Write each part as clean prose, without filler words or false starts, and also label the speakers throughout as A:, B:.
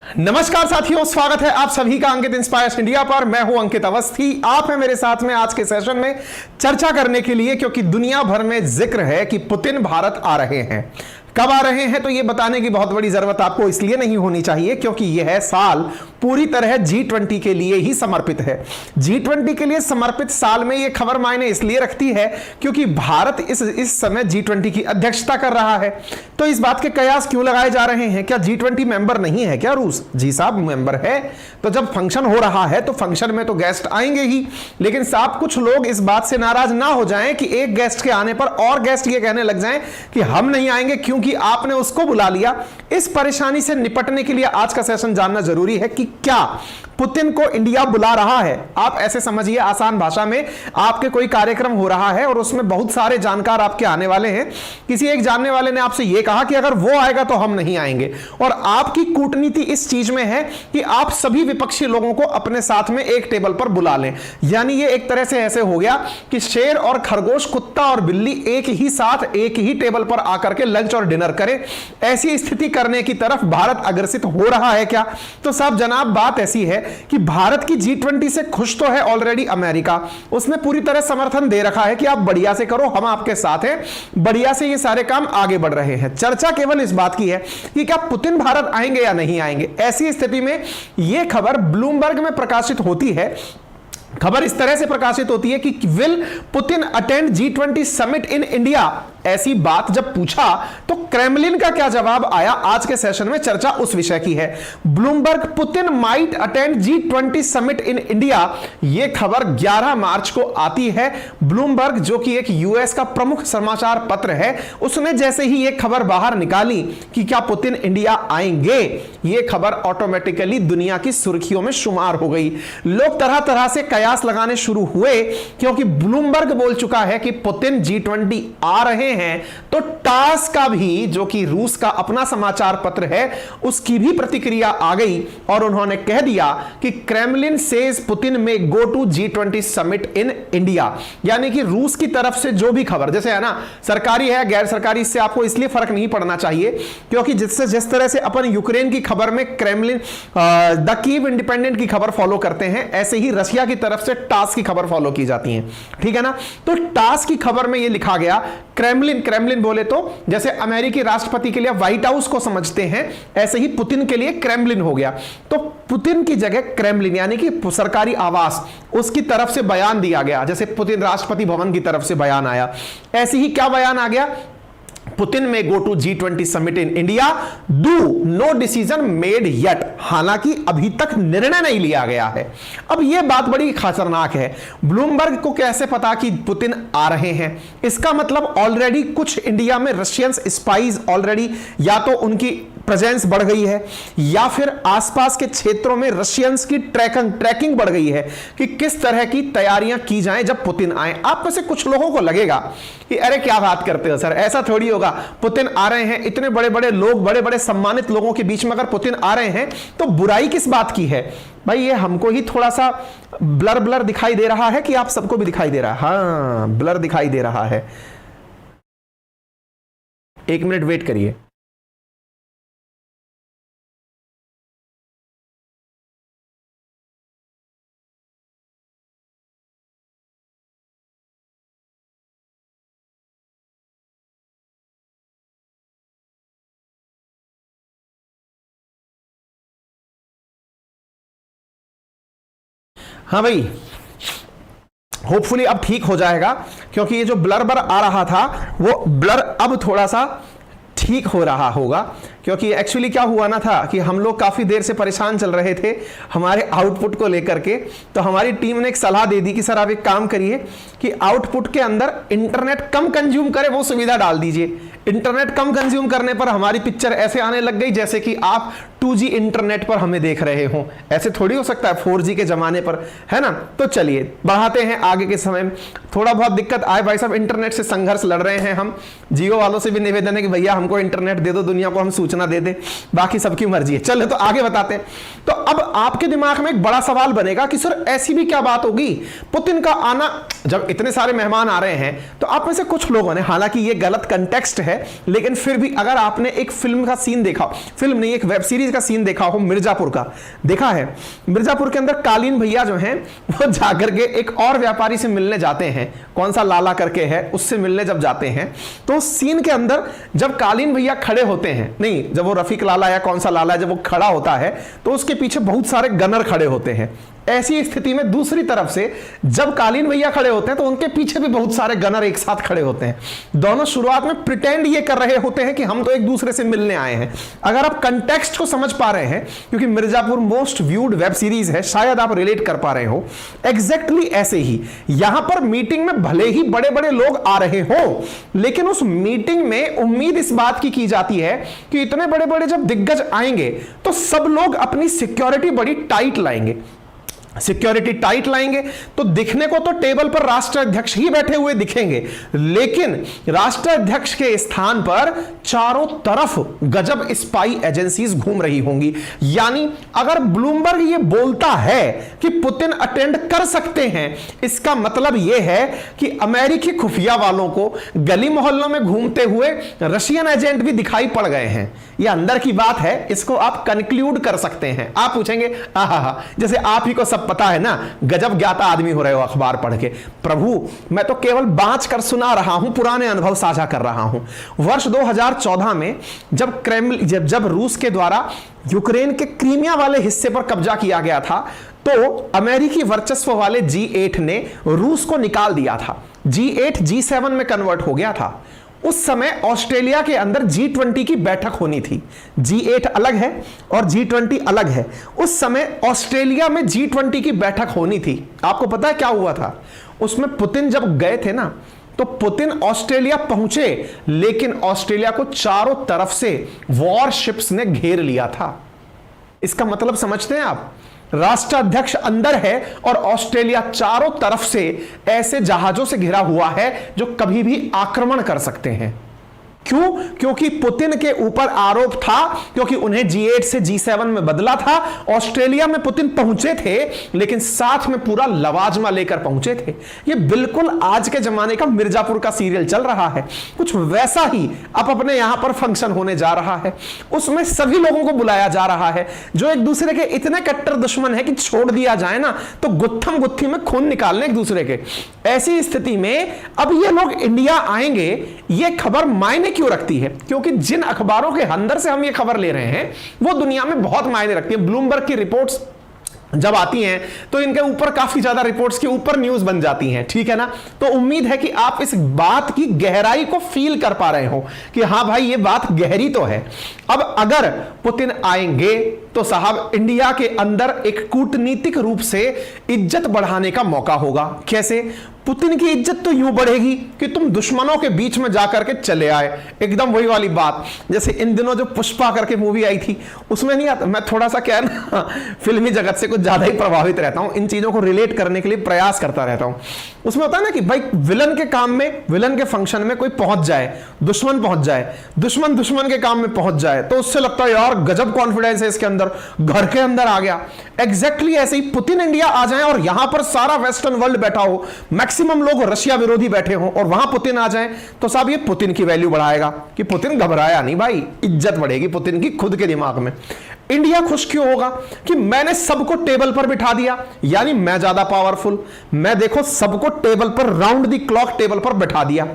A: नमस्कार साथियों, स्वागत है आप सभी का अंकित इंस्पायर्स इंडिया पर। मैं हूं अंकित अवस्थी। आप हैं मेरे साथ में आज के सेशन में चर्चा करने के लिए, क्योंकि दुनिया भर में जिक्र है कि पुतिन भारत आ रहे हैं। कब आ रहे हैं तो यह बताने की बहुत बड़ी जरूरत आपको इसलिए नहीं होनी चाहिए क्योंकि यह साल पूरी तरह G20 के लिए ही समर्पित है। G20 के लिए समर्पित साल में यह खबर मायने इसलिए रखती है क्योंकि भारत इस समय G20 की अध्यक्षता कर रहा है। तो इस बात के कयास क्यों लगाए जा रहे हैं? क्या G20 मेंबर नहीं है क्या रूस? जी साहब, मेंबर है। तो जब फंक्शन हो रहा है तो फंक्शन में तो गेस्ट आएंगे ही, लेकिन साहब कुछ लोग इस बात से नाराज ना हो जाएं कि एक गेस्ट के आने पर और गेस्ट ये कहने लग जाएं कि हम नहीं आएंगे क्योंकि आपने उसको बुला लिया। इस परेशानी से निपटने के लिए आज का सेशन जानना जरूरी है कि क्या पुतिन को इंडिया बुला रहा है। आप ऐसे समझिए, आसान भाषा में, आपके कोई कार्यक्रम हो रहा है और उसमें बहुत सारे जानकार आपके आने वाले हैं। किसी एक जानने वाले ने आपसे यह कहा कि अगर वो आएगा तो हम नहीं आएंगे, और आपकी कूटनीति इस चीज में है कि आप सभी विपक्षी लोगों को अपने साथ में एक टेबल पर बुला लें। यानी ये एक तरह से ऐसे हो गया कि शेर और खरगोश, कुत्ता और बिल्ली एक ही साथ एक ही टेबल पर आकर के लंच और डिनर करें। ऐसी स्थिति करने की तरफ भारत अग्रसित हो रहा है क्या? तो साहब जनाब, बात ऐसी है कि भारत की G20 से खुश तो है ऑलरेडी अमेरिका। उसने पूरी तरह समर्थन दे रखा है कि आप बढ़िया से करो, हम आपके साथ हैं, बढ़िया से ये सारे काम आगे बढ़ रहे हैं। चर्चा केवल इस बात की है कि क्या पुतिन भारत आएंगे या नहीं आएंगे। ऐसी स्थिति में यह खबर ब्लूमबर्ग में प्रकाशित होती है। खबर इस तरह से प्रकाशित होती है कि will Putin attend G20 summit in India. ऐसी बात जब पूछा तो क्रेमलिन का क्या जवाब आया, आज के सेशन में चर्चा उस विषय की है। Bloomberg, Putin might attend G20 summit in India. यह खबर 11 मार्च को आती है। ब्लूमबर्ग, जो कि एक यूएस का प्रमुख समाचार पत्र है, उसने जैसे ही यह खबर बाहर निकाली कि क्या पुतिन इंडिया आएंगे, यह खबर ऑटोमेटिकली दुनिया की सुर्खियों में शुमार हो गई। लोग तरह तरह से कयास लगाने शुरू हुए क्योंकि ब्लूमबर्ग बोल चुका है कि पुतिन G20 आ रहे हैं। तो टास का भी, जो कि रूस का अपना समाचार पत्र है, उसकी भी प्रतिक्रिया आ गई और उन्होंने कह दिया कि Kremlin says Putin may go to G20 summit in India. यानी कि रूस की तरफ से जो भी खबर, जैसे है ना, सरकारी है गैर सरकारी, इससे आपको इसलिए फर्क नहीं पड़ना चाहिए क्योंकि जिस तरह से अपन यूक्रेन की खबर में क्रेमलिन द कीव इंडिपेंडेंट की खबर फॉलो करते हैं, ऐसे ही रशिया की तरफ से टास की खबर फॉलो की जाती है। ठीक है ना? तो टास की खबर में यह लिखा गया, क्रेमलिन बोले तो जैसे अमेरिकी राष्ट्रपति के लिए व्हाइट हाउस को समझते हैं, ऐसे ही पुतिन के लिए क्रेमलिन हो गया। तो पुतिन की जगह क्रेमलिन यानी कि सरकारी आवास, उसकी तरफ से बयान दिया गया। जैसे पुतिन राष्ट्रपति भवन की तरफ से बयान आया, ऐसे ही क्या बयान आ गया, Putin may go to G20 summit in India, do no decision made yet. हालांकि अभी तक निर्णय नहीं लिया गया है। अब यह बात बड़ी खतरनाक है। ब्लूमबर्ग को कैसे पता कि पुतिन आ रहे हैं? इसका मतलब ऑलरेडी कुछ इंडिया में रशियन स्पाइज ऑलरेडी, या तो उनकी प्रेजेंस बढ़ गई है या फिर आसपास के क्षेत्रों में रशियंस की ट्रैकिंग बढ़ गई है कि किस तरह की तैयारियां की जाएं जब पुतिन आए। आप में से कुछ लोगों को लगेगा कि अरे क्या बात करते हो सर, ऐसा थोड़ी होगा, पुतिन आ रहे हैं, इतने बड़े बड़े लोग, बड़े बड़े सम्मानित लोगों के बीच में अगर पुतिन आ रहे हैं तो बुराई किस बात की है? भाई ये हमको ही थोड़ा सा ब्लर दिखाई दे रहा है कि आप सबको भी दिखाई दे रहा है? हाँ, ब्लर दिखाई दे रहा है। एक मिनट वेट करिए। हाँ भाई, होपफुली अब ठीक हो जाएगा क्योंकि ये जो ब्लर आ रहा था वो ब्लर अब थोड़ा सा ठीक हो रहा होगा। क्योंकि एक्चुअली क्या हुआ ना था कि हम लोग काफ़ी देर से परेशान चल रहे थे हमारे आउटपुट को लेकर के। तो हमारी टीम ने एक सलाह दे दी कि सर आप एक काम करिए कि आउटपुट के अंदर इंटरनेट कम कंज्यूम करे, वो सुविधा डाल दीजिए। इंटरनेट कम कंज्यूम करने पर हमारी पिक्चर ऐसे आने लग गई जैसे कि आप 2G इंटरनेट पर हमें देख रहे हो। ऐसे थोड़ी हो सकता है 4G के जमाने पर, है ना? तो चलिए बढ़ाते हैं आगे के समय में। थोड़ा बहुत दिक्कत आए भाई साहब, इंटरनेट से संघर्ष लड़ रहे हैं हम। जियो वालों से भी निवेदन है कि भैया हमको इंटरनेट दे दो, दुनिया को हम सूचना उतना दे दे, बाकी सबकी मर्जी है। चलो तो आगे बताते हैं। तो अब आपके दिमाग में एक बड़ा सवाल बनेगा कि सर ऐसी भी क्या बात होगी, पुतिन का आना, जब इतने सारे मेहमान आ रहे हैं तो आप में से कुछ लोगों ने, हालांकि ये गलत कंटेक्स्ट है लेकिन फिर भी अगर आपने एक फिल्म का सीन देखा, फिल्म नहीं एक वेब सीरीज का सीन देखा हो, मिर्जापुर का देखा है। मिर्जापुर के अंदर कालीन भैया जो हैं वो जाकर के एक और व्यापारी से मिलने जाते हैं, कौन सा लाला करके है, उससे मिलने जब जाते हैं तो सीन के अंदर जब कालीन भैया खड़े होते हैं, नहीं जब वो रफीक लाला या कौन सा लाला जब वो खड़ा होता है तो उसके पीछे बहुत सारे गनर खड़े होते हैं। ऐसी स्थिति में दूसरी तरफ से जब कालीन भैया खड़े होते हैं तो उनके पीछे भी बहुत सारे गनर एक साथ खड़े होते हैं। दोनों शुरुआत में प्रिटेंड ये कर रहे होते हैं कि हम तो एक दूसरे से मिलने आए हैं। अगर आप कंटेक्स्ट को समझ पा रहे हैं, क्योंकि Mirzapur most viewed web series है, शायद आप रिलेट कर पा रहे हो। एग्जैक्टली ऐसे ही यहां पर मीटिंग में भले ही बड़े बड़े लोग आ रहे हो, लेकिन उस मीटिंग में उम्मीद इस बात की जाती है कि इतने बड़े बड़े जब दिग्गज आएंगे तो सब लोग अपनी सिक्योरिटी बड़ी टाइट लाएंगे। सिक्योरिटी टाइट लाएंगे तो दिखने को तो टेबल पर राष्ट्राध्यक्ष ही बैठे हुए दिखेंगे, लेकिन राष्ट्राध्यक्ष के स्थान पर चारों तरफ गजब स्पाई एजेंसीज घूम रही होंगी। यानी अगर ब्लूमबर्ग ये बोलता है कि पुतिन अटेंड कर सकते हैं, इसका मतलब यह है कि अमेरिकी खुफिया वालों को गली मोहल्लों में घूमते हुए रशियन एजेंट भी दिखाई पड़ गए हैं। यह अंदर की बात है, इसको आप कंक्लूड कर सकते हैं। आप पूछेंगे आहा, जैसे आप ही को सब पता है ना, गजब ज्ञाता आदमी हो रहे हो अखबार पढ़ के। प्रभु मैं तो केवल बांच कर सुना रहा हूं, पुराने अनुभव साझा कर रहा हूं। वर्ष 2014 में जब रूस के द्वारा यूक्रेन के क्रीमिया वाले हिस्से पर कब्जा किया गया था तो अमेरिकी वर्चस्व वाले G8 ने रूस को निकाल दिया था। G8 G7 में कन्वर्ट हो गया था। उस समय ऑस्ट्रेलिया के अंदर G20 की बैठक होनी थी। G8 अलग है और G20 अलग है। उस समय ऑस्ट्रेलिया में G20 की बैठक होनी थी। आपको पता है क्या हुआ था? उसमें पुतिन जब गए थे ना, तो पुतिन ऑस्ट्रेलिया पहुंचे, लेकिन ऑस्ट्रेलिया को चारों तरफ से वॉरशिप्स ने घेर लिया था। इसका मतलब समझते हैं आप? राष्ट्राध्यक्ष अंदर है और ऑस्ट्रेलिया चारों तरफ से ऐसे जहाजों से घिरा हुआ है जो कभी भी आक्रमण कर सकते हैं। क्यों? क्योंकि पुतिन के ऊपर आरोप था, क्योंकि उन्हें G8 से G7 में बदला था। ऑस्ट्रेलिया में पुतिन पहुंचे थे, लेकिन साथ में पूरा लवाजमा लेकर पहुंचे थे। ये बिल्कुल आज के जमाने का मिर्जापुर का सीरियल चल रहा है, कुछ वैसा ही अब अपने यहां पर फंक्शन होने जा रहा है। उसमें सभी लोगों को बुलाया जा रहा है जो एक दूसरे के इतने कट्टर दुश्मन है कि छोड़ दिया जाए ना तो गुत्थम गुत्थी में खून निकालने एक दूसरे के। ऐसी स्थिति में अब ये लोग इंडिया आएंगे, ये खबर मायने क्यों रखती है? क्योंकि जिन अखबारों के अंदर से हम ये खबर ले रहे हैं वो दुनिया में बहुत मायने रखती है। ब्लूमबर्ग की रिपोर्ट्स जब आती हैं तो इनके ऊपर काफी ज्यादा रिपोर्ट्स के ऊपर न्यूज बन जाती हैं, ठीक है ना? तो उम्मीद है कि आप इस बात की गहराई को फील कर पा रहे हो कि हां भाई ये बात गहरी तो है। अब अगर पुतिन आएंगे तो साहब इंडिया के अंदर एक कूटनीतिक रूप से इज्जत बढ़ाने का मौका होगा। कैसे? पुतिन की इज्जत तो यूं बढ़ेगी कि तुम दुश्मनों के बीच में जाकर के चले आए। एकदम वही वाली बात, जैसे इन दिनों जो पुष्पा करके मूवी आई थी उसमें नहीं आता, मैं थोड़ा सा क्या ना फिल्मी जगत से कुछ ज्यादा ही प्रभावित रहता हूं, इन चीजों को रिलेट करने के लिए प्रयास करता रहता हूं। उसमें होता है ना कि भाई विलन के काम में, विलन के फंक्शन में कोई पहुंच जाए, दुश्मन पहुंच जाए, दुश्मन के काम में पहुंच जाए तो उससे लगता है यार गजब कॉन्फिडेंस है इसके अंदर, घर के अंदर आ गया। एग्जैक्टली ऐसे ही पुतिन इंडिया आ जाए और यहां पर सारा वेस्टर्न वर्ल्ड बैठा हो, मैक्सिमम लोग रशिया विरोधी बैठे हो और वहां पुतिन आ जाए तो साहब ये पुतिन की वैल्यू बढ़ाएगा कि पुतिन घबराया नहीं भाई, इज्जत बढ़ेगी पुतिन की खुद के दिमाग में। इंडिया खुश क्यों होगा कि मैंने सबको टेबल पर बिठा दिया, यानी मैं ज्यादा पावरफुल, मैं देखो सबको टेबल पर राउंड द क्लॉक टेबल पर बिठा दिया।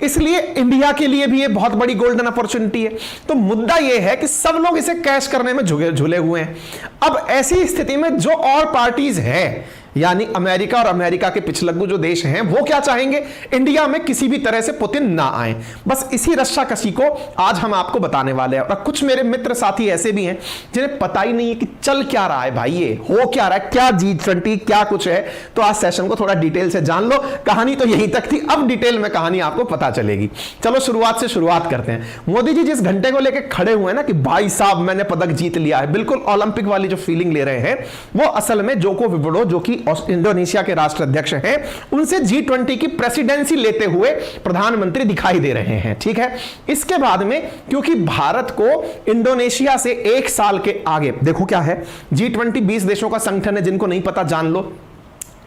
A: इसलिए इंडिया के लिए भी ये बहुत बड़ी गोल्डन अपॉर्चुनिटी है। तो मुद्दा ये है कि सब लोग इसे कैश करने में झुले हुए हैं। अब ऐसी स्थिति में जो और पार्टीज हैं, यानी अमेरिका और अमेरिका के पिछलग्गू जो देश हैं, वो क्या चाहेंगे? इंडिया में किसी भी तरह से पुतिन ना आए। बस इसी रस्साकसी को आज हम आपको बताने वाले हैं। और कुछ मेरे मित्र साथी ऐसे भी हैं जिन्हें पता ही नहीं है कि चल क्या रहा है भाई, ये हो क्या रहा है, क्या G20 क्या कुछ है। तो आज सेशन को थोड़ा डिटेल से जान लो। कहानी तो यहीं तक थी, अब डिटेल में कहानी आपको पता चलेगी। चलो शुरुआत से शुरुआत करते हैं। मोदी जी जिस घंटे को लेकर खड़े हुए हैं ना कि भाई साहब मैंने पदक जीत लिया है, बिल्कुल ओलंपिक वाली जो फीलिंग ले रहे हैं, वो असल में जोको विडोडो जो कि इंडोनेशिया के राष्ट्राध्यक्ष हैं, उनसे G20 की प्रेसिडेंसी लेते हुए प्रधानमंत्री दिखाई दे रहे हैं। ठीक है, इसके बाद में क्योंकि भारत को इंडोनेशिया से 1 साल के आगे, देखो क्या है, G20 20 देशों का संगठन है, जिनको नहीं पता जान लो।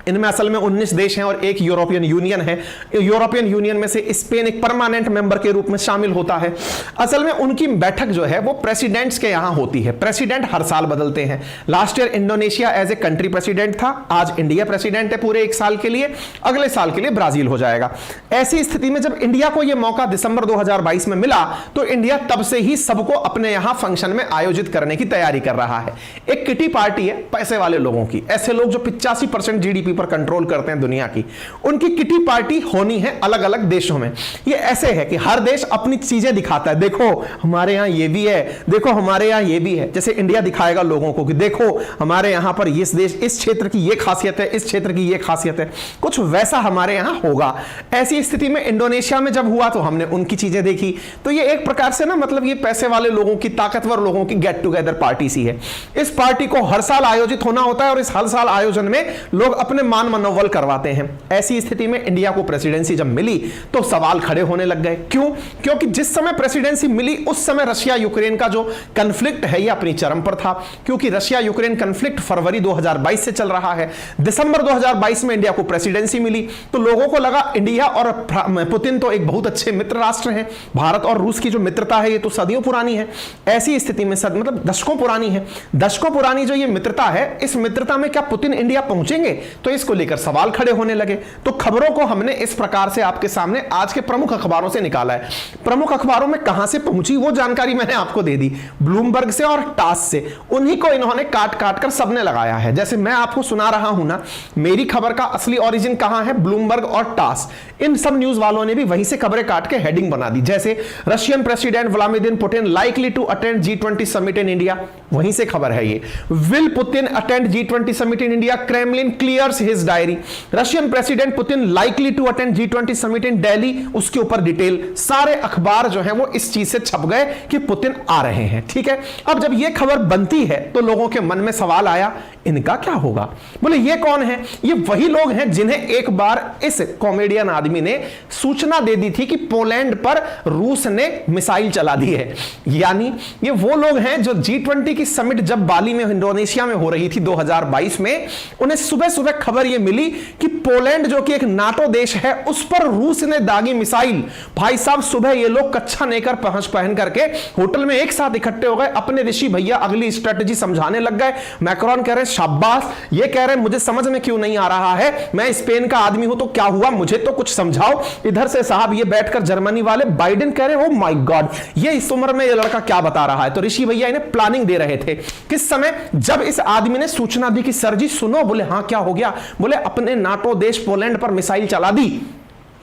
A: इनमें असल में 19 देश हैं और एक यूरोपियन यूनियन है। यूरोपियन यूनियन में से स्पेन एक परमानेंट मेंबर के रूप में शामिल होता है। असल में उनकी बैठक जो है वो प्रेसिडेंट्स के यहां होती है। प्रेसिडेंट हर साल बदलते हैं। Last year Indonesia as a country president था, आज इंडिया प्रेसिडेंट है पूरे 1 साल के लिए, अगले साल के लिए ब्राजील हो जाएगा। ऐसी स्थिति में जब इंडिया को यह मौका दिसंबर 2022 में मिला तो इंडिया तब से ही सबको अपने यहां फंक्शन में आयोजित करने की तैयारी कर रहा है। एक किटी पार्टी है पैसे वाले लोगों की, ऐसे लोग जो 85% जीडीपी पर कंट्रोल करते हैं दुनिया की, उनकी किटी पार्टी होनी है अलग अलग देशों में। ये ऐसे है कि हर देश अपनी चीजें दिखाता है, देखो हमारे यहां ये भी है, देखो हमारे यहां ये भी है। जैसे इंडिया दिखाएगा लोगों को कि देखो हमारे यहां पर इस देश, इस क्षेत्र की ये खासियत है, इस क्षेत्र की ये खासियत है, कुछ वैसा हमारे यहां होगा। ऐसी स्थिति में इंडोनेशिया में जब हुआ तो हमने उनकी चीजें देखी। तो ये एक प्रकार से ना, मतलब ये पैसे वाले लोगों की, ताकतवर लोगों की गेट टुगेदर पार्टी सी है। इस पार्टी को हर साल आयोजित होना होता है और इस हर साल आयोजन में लोग अपने मान मनोबल करवाते हैं। ऐसी स्थिति में इंडिया को प्रेसिडेंसी जब मिली तो सवाल खड़े होने लग गए। क्यों? क्योंकि जिस समय प्रेसिडेंसी मिली उस समय रशिया यूक्रेन का जो कन्फ्लिक्ट है ये अपनी चरम पर था, क्योंकि रशिया यूक्रेन कन्फ्लिक्ट फरवरी 2022 से चल रहा है। दिसंबर 2022 में इंडिया को प्रेसिडेंसी मिली तो लोगों को लगा इंडिया और पुतिन तो एक बहुत अच्छे मित्र राष्ट्र हैं। भारत और रूस की जो मित्रता है ये तो सदियों पुरानी है। ऐसी स्थिति में मतलब दशकों पुरानी है, दशकों पुरानी जो ये मित्रता है, इस मित्रता में क्या पुतिन इंडिया पहुंचेंगे? तो इसको लेकर सवाल खड़े होने लगे। तो खबरों को हमने इस प्रकार से आपके सामने आज के प्रमुख अखबारों से निकाला है। प्रमुख अखबारों में कहां से पहुंची वो जानकारी मैंने आपको दे दी, ब्लूमबर्ग से और टास से। उन्हीं को इन्होंने काट काट कर सबने लगाया है। जैसे मैं आपको सुना रहा हूं ना, मेरी खबर का असली ओरिजिन कहां है? ब्लूमबर्ग और टास। इन सब न्यूज वालों ने भी वहीं से खबरें काट के हेडिंग बना दी। जैसे Russian president Vladimir Putin likely to attend G20 summit in India, वहीं से खबर है ये। Will Putin attend G20 summit in India, Kremlin clears his diary. Russian president Putin likely to attend G20 summit in Delhi, उसके ऊपर detail. सारे अखबार जो हैं वो इस चीज से छप गए कि पुतिन आ रहे हैं। ठीक है, अब जब ये खबर बनती है तो लोगों के मन में सवाल आया, इनका क्या होगा? बोले ये कौन है? ये वही लोग हैं जिन्हें एक बार इस कॉमेडियन आदमी ने सूचना दे दी थी कि पोलैंड पर रूस ने मिसाइल चला दी है। यानी ये वो लोग हैं जो G20 की समिट जब बाली में, इंडोनेशिया में हो रही थी 2022 में, उन्हें सुबह सुबह खबर ये मिली कि पोलैंड जो कि एक नाटो देश है उस पर रूस ने दागी मिसाइल। भाई साहब सुबह ये लोग कच्छा लेकर पहन करके होटल में एक साथ इकट्ठे हो गए, अपने ऋषि भैया अगली स्ट्रेटजी समझाने लग गए। मैक्रोन कह रहे शाबाश, ये कह रहे मुझे समझ में क्यों नहीं आ रहा है, मैं स्पेन का आदमी हूं तो क्या हुआ, मुझे तो कुछ समझाओ। इधर से साहब ये बैठकर जर्मनी वाले बाइडेन कह रहे, ओ माय गॉड, ये इस उम्र में ये लड़का क्या बता रहा है। तो ऋषि भैया इन्हें प्लानिंग दे रहे थे। किस समय? जब इस आदमी ने सूचना दी कि सर जी सुनो। बोले हाँ क्या हो गया? बोले अपने नाटो देश पोलैंड पर मिसाइल चला दी।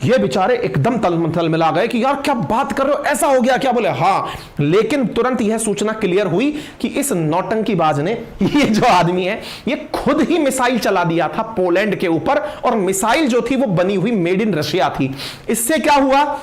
A: ये बेचारे एकदम तल मिला गए कि यार क्या बात कर रहे हो, ऐसा हो गया क्या? बोले हाँ, लेकिन तुरंत यह सूचना क्लियर हुई कि इस नौटंकीबाज ने, ये जो आदमी है, ये खुद ही मिसाइल चला दिया था पोलैंड के ऊपर, और मिसाइल जो थी वो बनी हुई मेड इन रशिया थी। इससे क्या हुआ?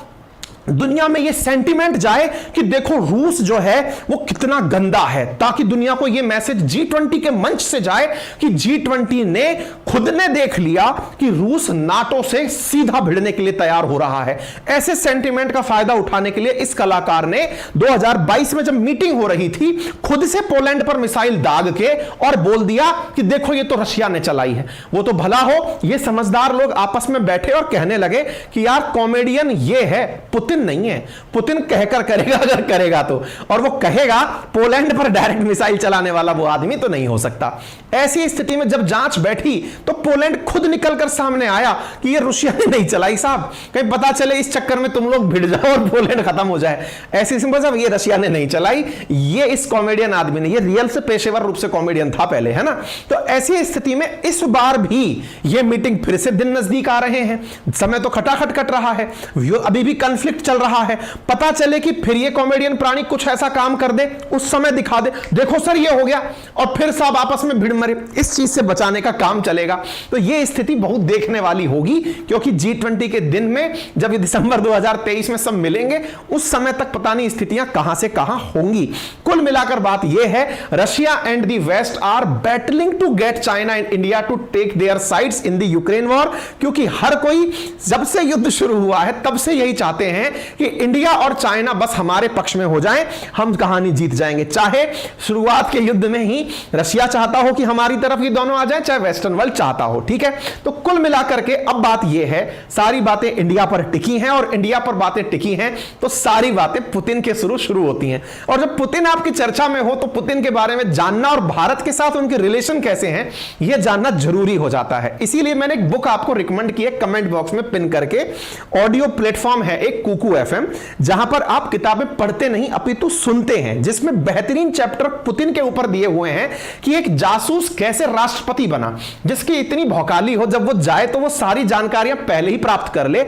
A: दुनिया में ये सेंटीमेंट जाए कि देखो रूस जो है वो कितना गंदा है, ताकि दुनिया को ये मैसेज G20 के मंच से जाए कि G20 ने खुद ने देख लिया कि रूस नाटो से सीधा भिड़ने के लिए तैयार हो रहा है। ऐसे सेंटीमेंट का फायदा उठाने के लिए इस कलाकार ने 2022 में जब मीटिंग हो रही थी खुद से पोलैंड पर मिसाइल दाग के और बोल दिया कि देखो ये तो रशिया ने चलाई है। वो तो भला हो, ये समझदार लोग आपस में बैठे और कहने लगे कि यार कॉमेडियन ये है, पुतिन नहीं है। पुतिन कहकर करेगा अगर करेगा तो, और वो कहेगा पोलैंड पर डायरेक्ट मिसाइल चलाने वाला वो आदमी तो नहीं हो सकता। ऐसी स्थिति में जब जांच बैठी तो पोलैंड खुद निकलकर सामने आया कि ये रशिया ने नहीं चलाई साहब, कहीं पता चले इस चक्कर में तुम लोग भिड़ जाओ और पोलैंड खत्म हो जाए। ऐसी सिंपल साहब, ये रशिया ने नहीं चलाई, ये इस कॉमेडियन आदमी ने, ये रियल से पेशेवर रूप से कॉमेडियन था पहले, है ना। तो ऐसी स्थिति में इस बार भी ये मीटिंग फिर से दिन नजदीक आ रहे हैं, समय तो खटाखट कट रहा है, अभी भी कंफ्लिक्ट स्क्रिप्ट चल रहा है, पता चले कि फिर ये कॉमेडियन प्राणी कुछ ऐसा काम कर दे, उस समय दिखा दे, देखो सर ये हो गया, और फिर सब आपस में भिड़ मरे, इस चीज से बचाने का काम चलेगा। तो ये स्थिति बहुत देखने वाली होगी, क्योंकि G20 के दिन में जब ये दिसंबर 2023 में सब मिलेंगे, उस समय तक पता नहीं स्थितियां कहां से कहां होंगी। कुल मिलाकर बात यह है, Russia and the West are battling to get China and India to take their sides in the Ukraine war, क्योंकि हर कोई जब से युद्ध शुरू हुआ है तब से यही चाहते हैं कि इंडिया और चाइना बस हमारे पक्ष में हो जाएं, हम कहानी जीत जाएंगे। चाहे शुरुआत के युद्ध में ही रशिया चाहता हो कि हमारी तरफ ये दोनों आ जाएं, चाहे वेस्टर्न वर्ल्ड चाहता हो, ठीक है। तो कुल मिलाकर के अब बात यह है, सारी बातें इंडिया पर टिकी हैं, और इंडिया पर बातें टिकी हैं तो सारी बातें पुतिन के शुरू होती हैं। और जब पुतिन आपकी चर्चा में हो तो पुतिन के बारे में जानना और भारत के साथ उनके रिलेशन कैसे हैं यह जानना जरूरी हो जाता है। इसीलिए मैंने एक बुक आपको रिकमेंड की है, कमेंट बॉक्स में पिन करके। ऑडियो प्लेटफॉर्म है एक कुकू FM, जहां पर आप किताबें पढ़ते नहीं अपितु सुनते हैं, जिसमें बेहतरीन चैप्टर पुतिन के ऊपर दिए हुए हैं कि एक जासूस कैसे राष्ट्रपति बना, जिसकी इतनी भौकाली हो, जब वो जाए तो वो सारी जानकारियां पहले ही प्राप्त कर ले,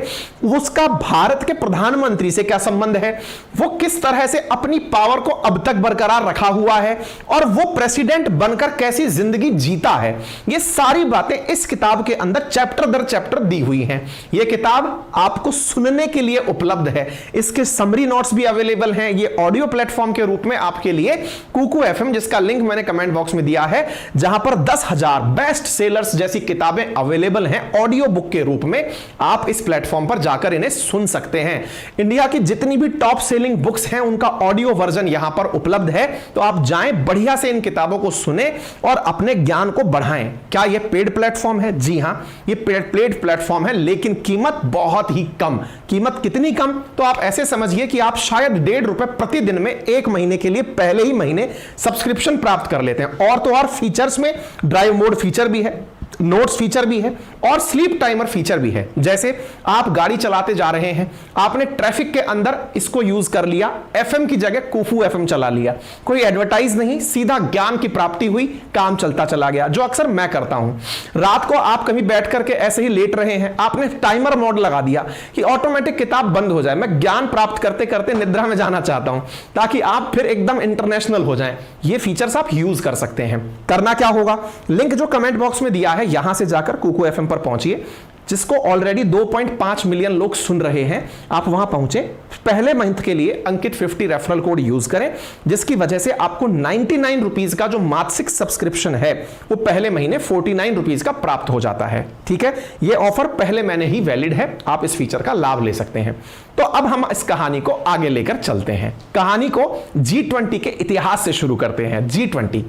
A: उसका भारत के प्रधानमंत्री से क्या संबंध है, वो किस तरह से अपनी पावर को अब तक बरकरार रखा हुआ है, और वो प्रेसिडेंट बनकर कैसी जिंदगी जीता है। ये सारी बातें इस किताब के अंदर चैप्टर दर चैप्टर दी हुई हैं। ये किताब आपको सुनने के लिए उपलब्ध है, इसके समरी नोट्स भी अवेलेबल हैं। ये ऑडियो प्लेटफॉर्म के रूप में आपके लिए कुकू FM, जिसका लिंक मैंने कमेंट बॉक्स में दिया है, जहां पर 10,000 बेस्ट सेलर्स जैसी किताबें अवेलेबल हैं ऑडियो बुक के रूप में। आप इस प्लेटफॉर्म पर जाकर इन्हें सुन सकते हैं। इंडिया की जितनी भी टॉप सेलिंग बुक्स हैं उनका ऑडियो वर्जन यहां पर उपलब्ध है, तो आप जाएं, बढ़िया से इन किताबों को सुने और अपने ज्ञान को बढ़ाएं। क्या यह पेड प्लेटफॉर्म है? जी हां, यह पेड प्लेटफॉर्म है, लेकिन कीमत बहुत ही कम। कीमत कितनी कम? तो आप ऐसे समझिए कि आप शायद ₹1.5 प्रतिदिन में 1 महीने के लिए पहले ही महीने सब्सक्रिप्शन प्राप्त कर लेते हैं। और तो और फीचर्स में ड्राइव मोड फीचर भी है, नोट्स फीचर भी है, और स्लीप टाइमर फीचर भी है। जैसे आप गाड़ी चलाते जा रहे हैं, आपने ट्रैफिक के अंदर इसको यूज कर लिया, FM की जगह कुफू FM चला लिया, कोई एडवर्टाइज नहीं, सीधा ज्ञान की प्राप्ति हुई, काम चलता चला गया, जो अक्सर मैं करता हूं। रात को आप कहीं बैठ करके ऐसे ही लेट रहे हैं, आपने टाइमर मोड लगा दिया कि ऑटोमेटिक किताब बंद हो जाए, मैं ज्ञान प्राप्त करते करते निद्रा में जाना चाहता हूं, ताकि आप फिर एकदम इंटरनेशनल हो जाएं। ये फीचर्स आप यूज कर सकते हैं। करना क्या होगा, लिंक जो कमेंट बॉक्स में दिया है, यहां से जाकर कुकू FM पर पहुंचिए, जिसको ऑलरेडी 2.5 मिलियन लोग सुन रहे हैं। आप वहां पहुंचे, पहले मंथ के लिए अंकित 50 रेफरल कोड यूज करें, जिसकी वजह से आपको 99 रुपीज का जो मासिक सब्सक्रिप्शन है वो पहले महीने 49 रुपीज का प्राप्त हो जाता है। ठीक है, ये ऑफर पहले महीने ही वैलिड है, आप इस फीचर का लाभ ले सकते हैं। तो अब हम इस कहानी को आगे लेकर चलते हैं। कहानी को G20 के इतिहास से शुरू करते हैं। G20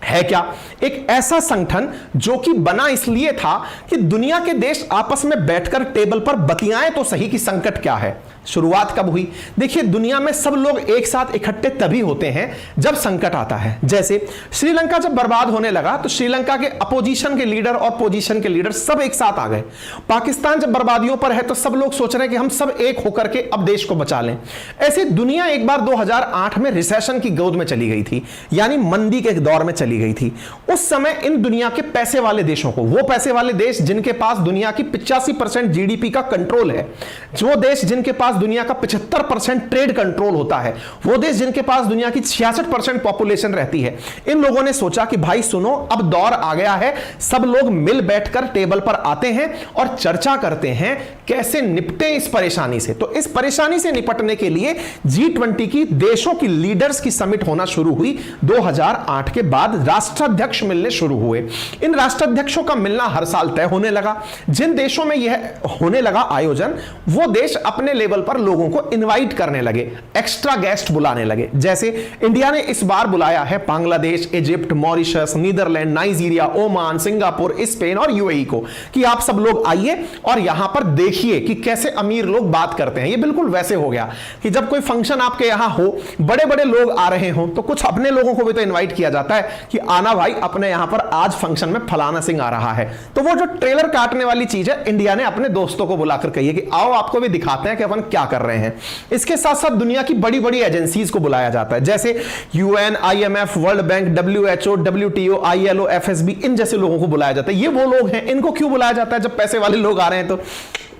A: है क्या? एक ऐसा संगठन जो कि बना इसलिए था कि दुनिया के देश आपस में बैठकर टेबल पर बतियाएं तो सही कि संकट क्या है। शुरुआत कब हुई? देखिए, दुनिया में सब लोग एक साथ इकट्ठे तभी होते हैं जब संकट आता है। जैसे श्रीलंका जब बर्बाद होने लगा तो श्रीलंका के अपोजिशन के लीडर और पोजीशन के लीडर सब एक साथ आ गए। पाकिस्तान जब बर्बादियों पर है तो सब लोग सोच रहे हैं कि हम सब एक होकर के अब देश को बचा लें। ऐसे दुनिया एक बार 2008 में रिसेशन की गोद में चली गई थी, यानी मंदी के दौर में चली गई थी। उस समय इन दुनिया के पैसे वाले देशों को, वो पैसे वाले देश जिनके पास दुनिया की 85% GDP का कंट्रोल है, जो देश जिनके पास दुनिया का 75% ट्रेड कंट्रोल होता है, वो देश जिनके पास दुनिया की 66% पॉपुलेशन रहती है, इन लोगों ने सोचा कि भाई सुनो, अब दौर आ गया है, सब लोग मिल बैठकर टेबल पर आते हैं और चर्चा करते हैं कैसे निपटे इस परेशानी से। तो इस परेशानी से निपटने के लिए G20 की देशों की लीडर्स की समिट होना शुरू हुई। 2008 के बाद राष्ट्राध्यक्ष मिलने शुरू हुए। इन राष्ट्राध्यक्षों का मिलना हर साल तय होने लगा। जिन देशों में यह होने लगा आयोजन, वो देश अपने लेवल पर लोगों को इनवाइट करने लगे, एक्स्ट्रा गेस्ट बुलाने लगे। जैसे इंडिया ने इस बार बुलाया है Bangladesh, Egypt, Mauritius, Netherlands, Nigeria, Oman, Singapore, Spain और UAE को कि आप सब लोग आइए और यहां पर देखिए कि कैसे अमीर लोग बात करते हैं। ये बिल्कुल वैसे हो गया कि जब कोई फंक्शन आपके यहां हो, बड़े बड़े लोग आ रहे हो, तो कुछ अपने लोगों को भी तो इन्वाइट किया जाता है कि आना भाई, अपने यहां पर आज फंक्शन में फलाना सिंह आ रहा है। तो वो जो ट्रेलर काटने वाली चीज है, इंडिया ने अपने दोस्तों को बुलाकर कही है कि आओ आपको भी दिखाते हैं कि अपन क्या कर रहे हैं। इसके साथ साथ दुनिया की बड़ी बड़ी एजेंसीज को बुलाया जाता है, जैसे UN, IMF, world bank, WHO, WTO, ILO, FSB, इन जैसे लोगों को बुलाया जाता है। ये वो लोग हैं, इनको क्यों बुलाया जाता है जब पैसे वाले लोग आ रहे हैं? तो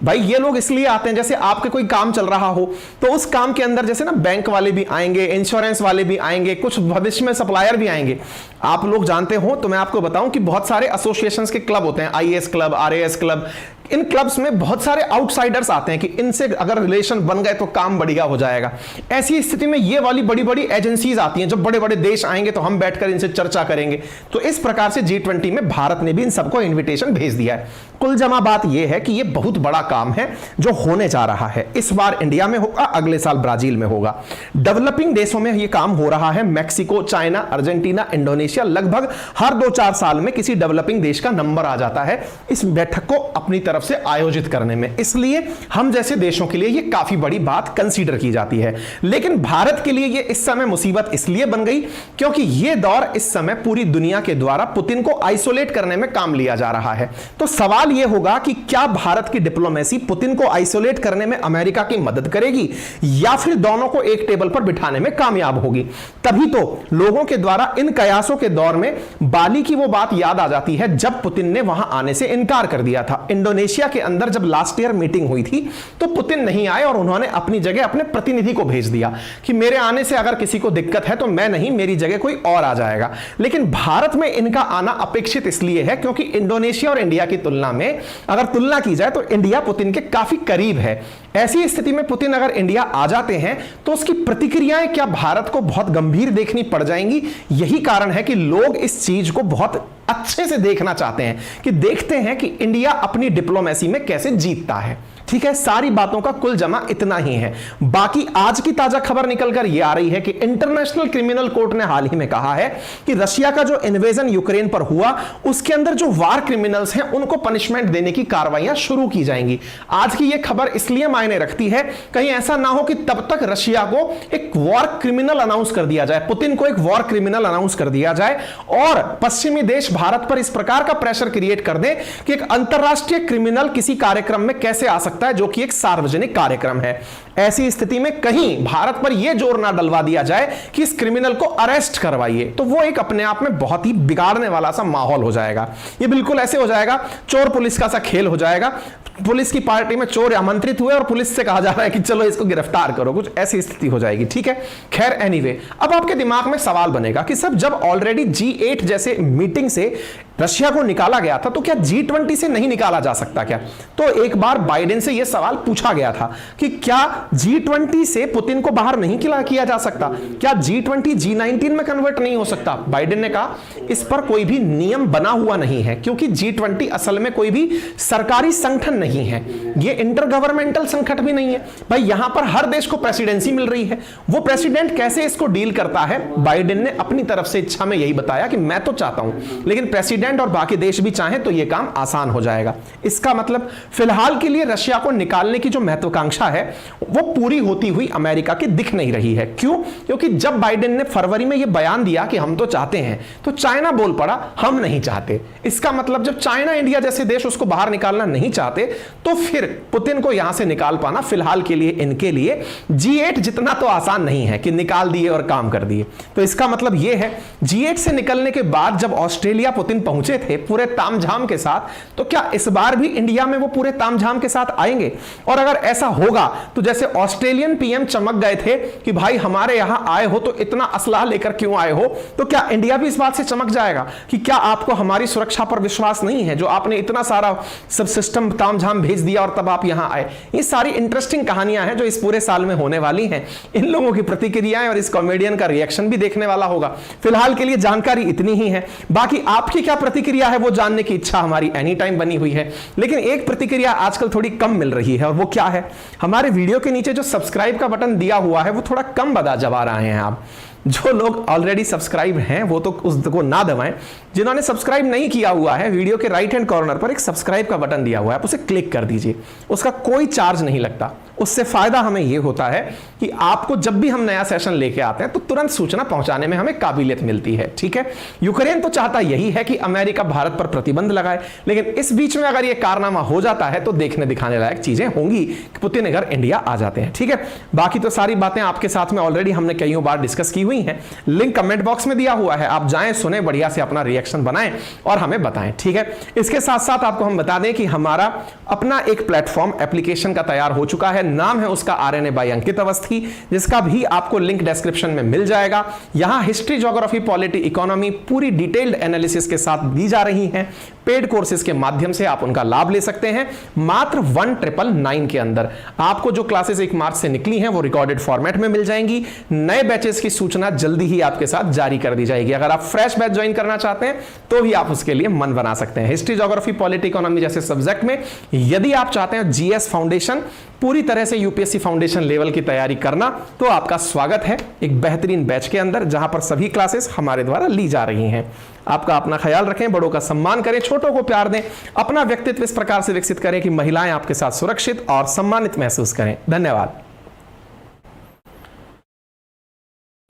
A: भाई ये लोग इसलिए आते हैं, जैसे आपके कोई काम चल रहा हो तो उस काम के अंदर जैसे ना बैंक वाले भी आएंगे, इंश्योरेंस वाले भी आएंगे, कुछ भविष्य में सप्लायर भी आएंगे। आप लोग जानते हो तो मैं आपको बताऊं कि बहुत सारे एसोसिएशंस के क्लब होते हैं, आईएएस क्लब, आरएएस क्लब। इन क्लब्स में बहुत सारे आउटसाइडर्स आते हैं कि इनसे अगर रिलेशन बन गए तो काम बढ़िया हो जाएगा। ऐसी स्थिति में ये वाली बड़ी बड़ी एजेंसीज आती हैं, जब बड़े बड़े देश आएंगे तो हम बैठकर इनसे चर्चा करेंगे। तो इस प्रकार से G20 में भारत ने भी इन सबको इन्विटेशन भेज दिया है। कुल जमा बात यह है कि यह बहुत बड़ा काम है जो होने जा रहा है। इस बार इंडिया में होगा, अगले साल ब्राजील में होगा। डेवलपिंग देशों में यह काम हो रहा है, मैक्सिको, चाइना, अर्जेंटीना, इंडोनेशिया, लगभग हर 2-4 साल में किसी डेवलपिंग देश का नंबर आ जाता है इस बैठक को अपनी तरफ से आयोजित करने में। इसलिए हम जैसे देशों के लिए यह काफी बड़ी बात कंसीडर की जाती है। लेकिन भारत के लिए यह इस समय मुसीबत इसलिए बन गई क्योंकि यह दौर इस समय पूरी दुनिया के द्वारा पुतिन को आइसोलेट करने में काम लिया जा रहा है। तो सवाल यह होगा कि क्या भारत की डिप्लोमेसी पुतिन को आइसोलेट करने में अमेरिका की मदद करेगी या फिर दोनों को एक टेबल पर बिठाने में कामयाब होगी। तभी तो लोगों के द्वारा इन कयासों के दौर में बाली की वो बात याद आ जाती है जब पुतिन ने वहां आने से इनकार कर दिया था। इंडोनेशिया के अंदर जब लास्ट ईयर मीटिंग हुई थी तो पुतिन नहीं आए और उन्होंने अपनी जगह अपने प्रतिनिधि को भेज दिया कि मेरे आने से अगर किसी को दिक्कत है तो मैं नहीं, मेरी जगह कोई और आ जाएगा। लेकिन भारत में इनका आना अपेक्षित इसलिए है क्योंकि इंडोनेशिया और इंडिया की तुलना में अगर तुलना की जाए तो इंडिया पुतिन के काफी करीब है। ऐसी स्थिति में पुतिन अगर इंडिया आ जाते हैं तो उसकी प्रतिक्रियाएं क्या भारत को बहुत गंभीर देखनी पड़ जाएंगी। यही कारण है कि लोग इस चीज को बहुत अच्छे से देखना चाहते हैं कि देखते हैं कि इंडिया अपनी डिप्लोमेसी में कैसे जीतता है। ठीक है, सारी बातों का कुल जमा इतना ही है। बाकी आज की ताजा खबर निकलकर यह आ रही है कि इंटरनेशनल क्रिमिनल कोर्ट ने हाल ही में कहा है कि रशिया का जो इन्वेजन यूक्रेन पर हुआ उसके अंदर जो वार क्रिमिनल्स हैं उनको पनिशमेंट देने की कार्रवाइयां शुरू की जाएंगी। आज की यह खबर इसलिए मायने रखती है, कहीं ऐसा ना हो कि तब तक रशिया को एक वॉर क्रिमिनल अनाउंस कर दिया जाए, पुतिन को एक वॉर क्रिमिनल अनाउंस कर दिया जाए और पश्चिमी देश भारत पर इस प्रकार का प्रेशर क्रिएट कर दे कि एक अंतरराष्ट्रीय क्रिमिनल किसी कार्यक्रम में कैसे आ सकता है जो कि एक सार्वजनिक कार्यक्रम है। ऐसी स्थिति में कहीं भारत पर यह जोर ना डलवा दिया जाए कि इस क्रिमिनल को अरेस्ट करवाइए, तो वो एक अपने आप में बहुत ही बिगाड़ने वाला सा माहौल हो जाएगा। ये बिल्कुल ऐसे हो जाएगा, चोर पुलिस का सा खेल हो जाएगा। पुलिस की पार्टी में चोर आमंत्रित हुए और पुलिस से कहा जा रहा है कि चलो इसको गिरफ्तार करो, कुछ ऐसी स्थिति हो जाएगी। ठीक है, खैर एनीवे, अब आपके दिमाग में सवाल बनेगा कि सब जब ऑलरेडी G8 जैसे मीटिंग से रशिया को निकाला गया था तो क्या G20 से नहीं निकाला जा सकता क्या? तो एक बार बाइडेन से यह सवाल पूछा गया था कि क्या G20 से पुतिन को बाहर नहीं किया जा सकता, क्या G20 G19 में कन्वर्ट नहीं हो सकता? बाइडेन ने कहा इस पर कोई भी नियम बना हुआ नहीं है क्योंकि G20 असल में कोई भी सरकारी संगठन नहीं है, ये इंटर गवर्नमेंटल संगठन भी नहीं है। भाई यहां पर हर देश को प्रेसिडेंसी मिल रही है, वो प्रेसिडेंट कैसे इसको डील करता है? बाइडेन ने अपनी तरफ से इच्छा में यही बताया कि मैं तो चाहता हूं लेकिन प्रेसिडेंट और बाकी देश भी चाहें तो यह काम आसान हो जाएगा। इसका मतलब फिलहाल के लिए रशिया को निकालने की जो महत्वाकांक्षा है वो पूरी होती हुई अमेरिका की दिख नहीं रही है। क्यों? क्योंकि जब बाइडेन ने फरवरी में यह बयान दिया कि हम तो चाहते हैं तो चाइना बोल पड़ा हम नहीं चाहते। इसका मतलब जब चाइना इंडिया जैसे देश उसको बाहर निकालना नहीं चाहते तो फिर पुतिन को यहां से निकाल पाना फिलहाल के लिए इनके लिए G8 जितना तो आसान नहीं है कि निकाल दिए और काम कर दिए। तो इसका मतलब यह है G8 से निकलने के बाद जब ऑस्ट्रेलिया पुतिन पहुंचे थे पूरे तामझाम के साथ, तो क्या इस बार भी इंडिया में वो पूरे तामझाम के साथ आएंगे? और अगर ऐसा होगा तो जैसे ऑस्ट्रेलियन पीएम चमक गए थे कि भाई हमारे यहां आए हो तो इतना असलाह लेकर क्यों आए हो, तो क्या इंडिया भी इस बात से चमक जाएगा कि क्या आपको हमारी सुरक्षा पर विश्वास नहीं है जो आपने इतना सारा सब सिस्टम तामझाम भेज दिया और तब आप यहां आए? ये सारी इंटरेस्टिंग कहानियां हैं जो इस पूरे साल में होने वाली हैं। इन लोगों की प्रतिक्रियाएं और इस कॉमेडियन का रिएक्शन भी देखने वाला होगा। फिलहाल के लिए जानकारी इतनी ही है, बाकी आपकी क्या प्रतिक्रिया है वो जानने की इच्छा हमारी एनी टाइम बनी हुई है। लेकिन एक प्रतिक्रिया आजकल थोड़ी कम मिल रही है और वो क्या है, हमारे वीडियो के नीचे जो सब्सक्राइब का बटन दिया हुआ है वो थोड़ा कम दबा रहे हैं आप। जो लोग ऑलरेडी सब्सक्राइब हैं वो तो उसको ना दबाएं, जिन्होंने सब्सक्राइब नहीं किया हुआ है वीडियो के राइट हैंड कॉर्नर पर एक सब्सक्राइब का बटन दिया हुआ है, आप उसे क्लिक कर दीजिए। उसका कोई चार्ज नहीं लगता। उससे फायदा हमें यह होता है कि आपको जब भी हम नया सेशन लेके आते हैं तो तुरंत सूचना पहुंचाने में हमें काबिलियत मिलती है। ठीक है, यूक्रेन तो चाहता यही है कि अमेरिका भारत पर प्रतिबंध लगाए, लेकिन इस बीच में अगर यह कारनामा हो जाता है तो देखने दिखाने लायक चीजें होंगी कि पुतिन अगर इंडिया आ जाते हैं। ठीक है, बाकी तो सारी बातें आपके साथ में ऑलरेडी हमने कई बार डिस्कस की हुई हुई हैं, लिंक कमेंट बॉक्स में दिया हुआ है, आप जाएं, सुने, बढ़िया से अपना रिएक्शन बनाएं और हमें बताएं, ठीक है। इसके साथ साथ आपको हम बता दें कि हमारा अपना एक प्लेटफॉर्म एप्लीकेशन का तैयार हो चुका है, नाम है उसका RNA बाय अंकित अवस्थी, जिसका भी आपको लिंक डिस्क्रिप्शन में मिल जाएगा। यहां हिस्ट्री, ज्योग्राफी, पॉलिटी, इकोनॉमी पूरी डिटेल्ड एनालिसिस के साथ दी जा रही हैं। पेड कोर्सेज के माध्यम से आप उनका लाभ ले सकते हैं मात्र 1999 के अंदर। आपको जो क्लासेस 1 मार्च से निकली हैं वो रिकॉर्डेड फॉर्मेट में मिल जाएंगी। नए बैचेस की सूचना जल्दी ही आपके साथ जारी कर दी जाएगी। अगर आप फ्रेश बैच ज्वाइन करना चाहते हैं तो भी आप उसके लिए मन बना सकते हैं। हिस्ट्री, ज्योग्राफी, पॉलिटी, इकोनॉमी जैसे सब्जेक्ट में यदि आप चाहते हैं GS फाउंडेशन पूरी तरह से UPSC फाउंडेशन लेवल की तैयारी करना, तो आपका स्वागत है एक बेहतरीन बैच के अंदर, जहां पर सभी क्लासेस हमारे द्वारा ली जा रही हैं। आपका अपना ख्याल रखें, बड़ों का सम्मान करें, छोटों को प्यार दें, अपना व्यक्तित्व इस प्रकार से विकसित करें कि महिलाएं आपके साथ सुरक्षित और सम्मानित महसूस करें। धन्यवाद।